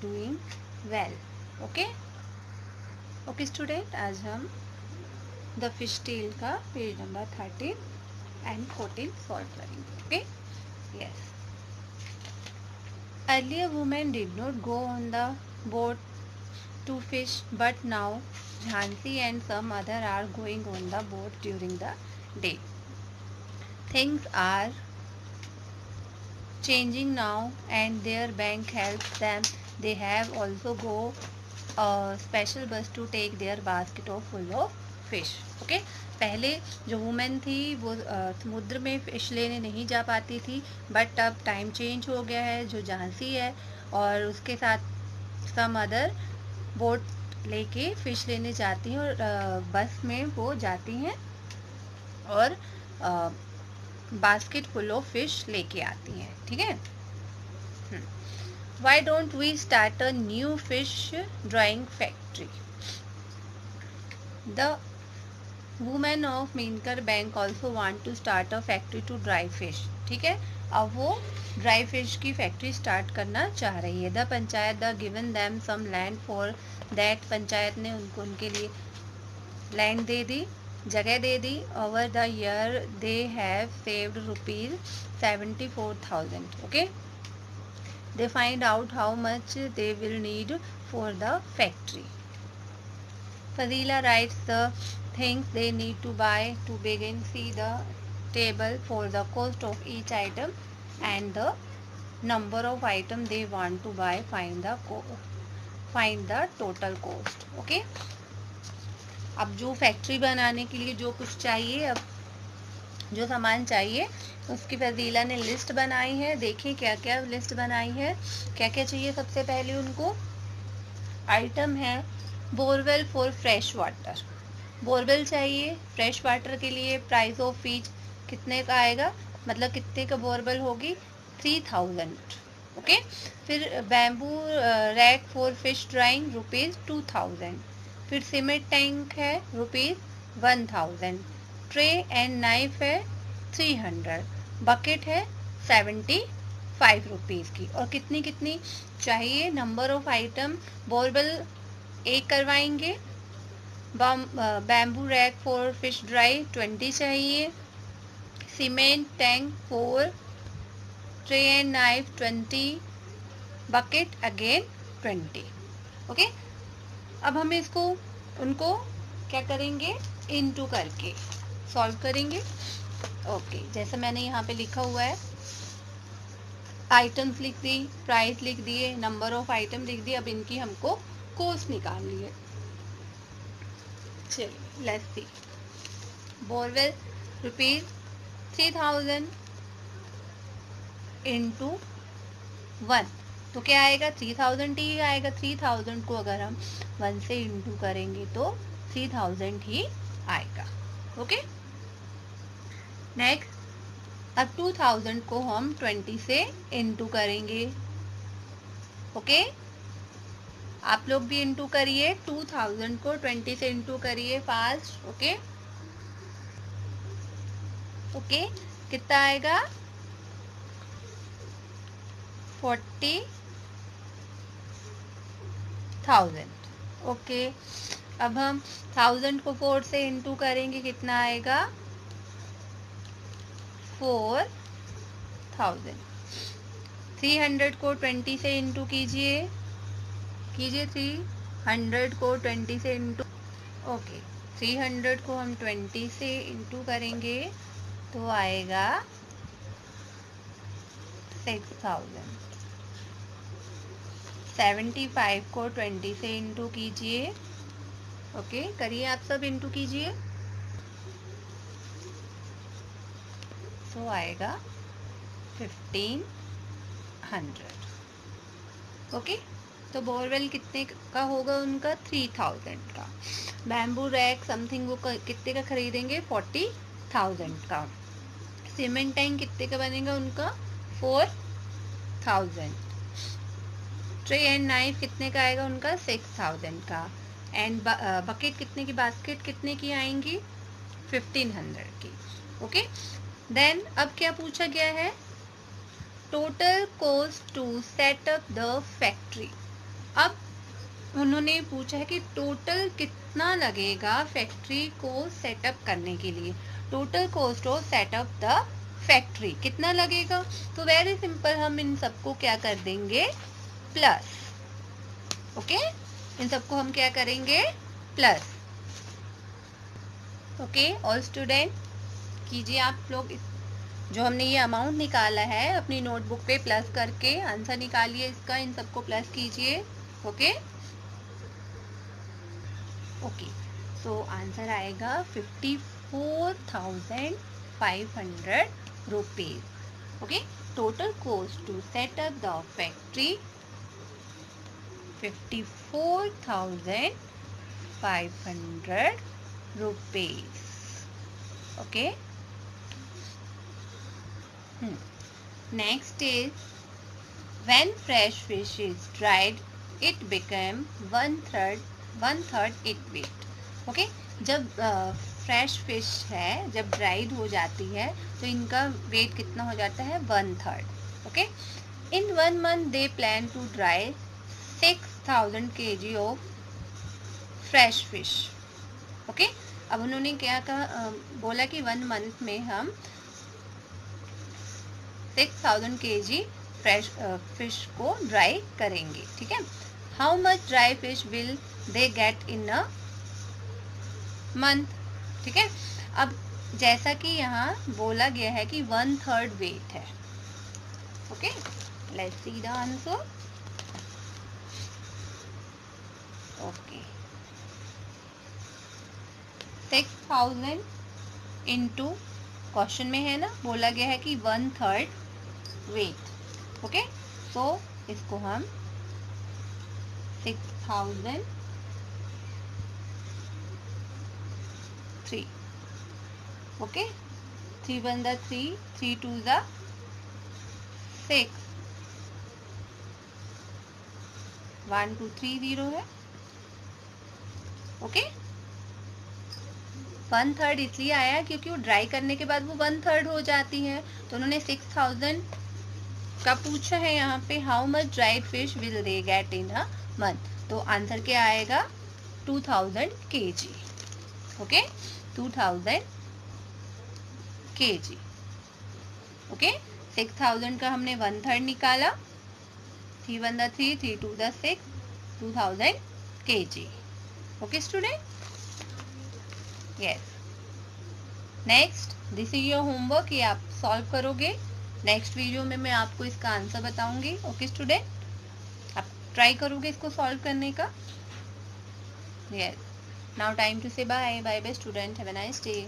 doing well. Okay. Okay student, आज हम the fish tale का पेज नंबर 13 एंड 14 सॉल्व करेंगे. Okay. Yes. Earlier women did not go on the boat to fish, but now Jhansi and some other are going on the boat during the day. Things are changing now and their bank helps them. They have also go a special bus to take their basket of full of fish. Okay. पहले जो women थी वो समुद्र में fish लेने नहीं जा पाती थी, बट अब टाइम चेंज हो गया है. जो झांसी है और उसके साथ सम अदर बोट लेके फ़िश लेने जाती हैं और बस में वो जाती हैं और बास्केट फुल ऑफ फिश लेके आती हैं. ठीक है. Why don't we start a new fish drying factory? The women of Minkar Bank also want to start a factory to dry fish. ठीक है. अब वो ड्राई फिश की फैक्ट्री स्टार्ट करना चाह रही है. The panchayat the given them some land for that. Panchayat ने उनको उनके लिए लैंड दे दी, जगह दे दी. Over the year they have saved ₹74,000. Okay. They find out how much they will need for the factory. Fazila writes the things they need to buy to begin. See the table for the cost of each item and the number of item they want to buy. Find the total cost. Okay. अब जो factory बनाने के लिए जो कुछ चाहिए, अब जो सामान चाहिए उसकी फजीला ने लिस्ट बनाई है. देखिए क्या क्या लिस्ट बनाई है, क्या क्या चाहिए. सबसे पहले उनको आइटम है borewell for fresh water. Borewell चाहिए फ्रेश वाटर के लिए. प्राइस ऑफ फिश कितने का आएगा, मतलब कितने का बोरवेल होगी, 3000. ओके. फिर bamboo rack for fish drawing ₹2000. फिर सीमेंट टैंक है ₹1000. ट्रे एंड नाइफ है 300. बकेट है 75 रुपीज़ की. और कितनी कितनी चाहिए, नंबर ऑफ आइटम. बोरवेल एक करवाएंगे. Bamboo rack for fish dry 20 चाहिए. Cement tank 4. Tray and knife 20. Bucket again 20. Okay. अब हम इसको उनको क्या करेंगे, इनटू करके सॉल्व करेंगे. ओके. जैसे मैंने यहाँ पे लिखा हुआ है, आइटम्स लिख दी, प्राइस लिख दिए, नंबर ऑफ आइटम लिख दिए. अब इनकी हमको कॉस्ट निकालनी है. चलिए लेट्स सी. बोरवेल ₹3000 इंटू 1, तो क्या आएगा, 3000 ही आएगा. 3000 को अगर हम 1 से इंटू करेंगे तो 3000 ही आएगा. ओके. नेक्स्ट, अब 2000 को हम 20 से इंटू करेंगे. ओके. आप लोग भी इंटू करिए. 2000 को 20 से इंटू करिए फास्ट. ओके. ओके. कितना आएगा, 40,000. ओके. अब हम 1000 को 4 से इंटू करेंगे, कितना आएगा, 4000. 300 को 20 से इंटू कीजिए 300 को 20 से इंटू. ओके. 300 को हम 20 से इंटू करेंगे तो आएगा 6000. 75 को 20 से इंटू कीजिए. ओके. करिए आप सब, इंटू कीजिए. तो आएगा 1500. ओके. तो बोरवेल कितने का होगा उनका, 3000 का. बैम्बू रैक समथिंग वो कितने का खरीदेंगे, 40,000 का. सीमेंट टैंक कितने का बनेगा उनका, 4000. ट्रे एंड नाइफ कितने का आएगा उनका, 6000 का. एंड बकेट कितने की, बास्केट कितने की आएंगी, 1500 की. ओके. देन अब क्या पूछा गया है, total cost to set up the factory. अब उन्होंने पूछा है कि टोटल कितना लगेगा फैक्ट्री को सेटअप करने के लिए। Total cost of setup the factory कितना लगेगा? तो वेरी सिंपल, हम इन सबको क्या कर देंगे, प्लस। ओके, इन सबको हम क्या करेंगे, प्लस। ओके, ऑल स्टूडेंट कीजिए आप लोग जो हमने ये अमाउंट निकाला है अपनी नोटबुक पे प्लस करके आंसर निकालिए इसका, इन सबको प्लस कीजिए। ओके ओके, सो आंसर आएगा 54,500 rupees. Okay, total cost to set up the factory 54,500 rupees. Okay, next is when fresh fish is dried it become one third its weight। Okay, जब fresh fish है जब dried हो जाती है तो इनका wait कितना हो जाता है, 1/3। Okay, in 1 month they plan to dry 6,000 kg of fresh fish. Okay, अब उन्होंने क्या कहा, बोला कि 1 month में हम 6,000 kg फ्रेश फिश को ड्राई करेंगे। ठीक है, how much dry fish will they get in a month. ठीक है, अब जैसा कि यहाँ बोला गया है कि 1/3 वेट है। Okay, let's see the answer. Okay, 6,000 into question में है ना, बोला गया है कि 1/3 वेट। ओके, सो इसको हम 6,003। ओके, 3 1 द 3, 3 2 द 6, 1 2 3 0 है। ओके, 1/3 इसलिए आया क्योंकि वो ड्राई करने के बाद वो 1/3 हो जाती है। तो उन्होंने 6,000 का पूछा है यहाँ पे, how much dried fish will they get in a month. तो आंसर क्या आएगा, 2000 kg। Okay, 2000 kg। ओके, 6,000 का हमने 1/3 निकाला, 3 1 the 3, 3 2 the 6, 2000 kg। Okay student, yes. Next, this is your homework, ये आप सॉल्व करोगे। नेक्स्ट वीडियो में मैं आपको इसका आंसर बताऊंगी। ओके स्टूडेंट, आप ट्राई करोगे इसको सॉल्व करने का। Yes, now time to say bye bye bye student, have a nice day.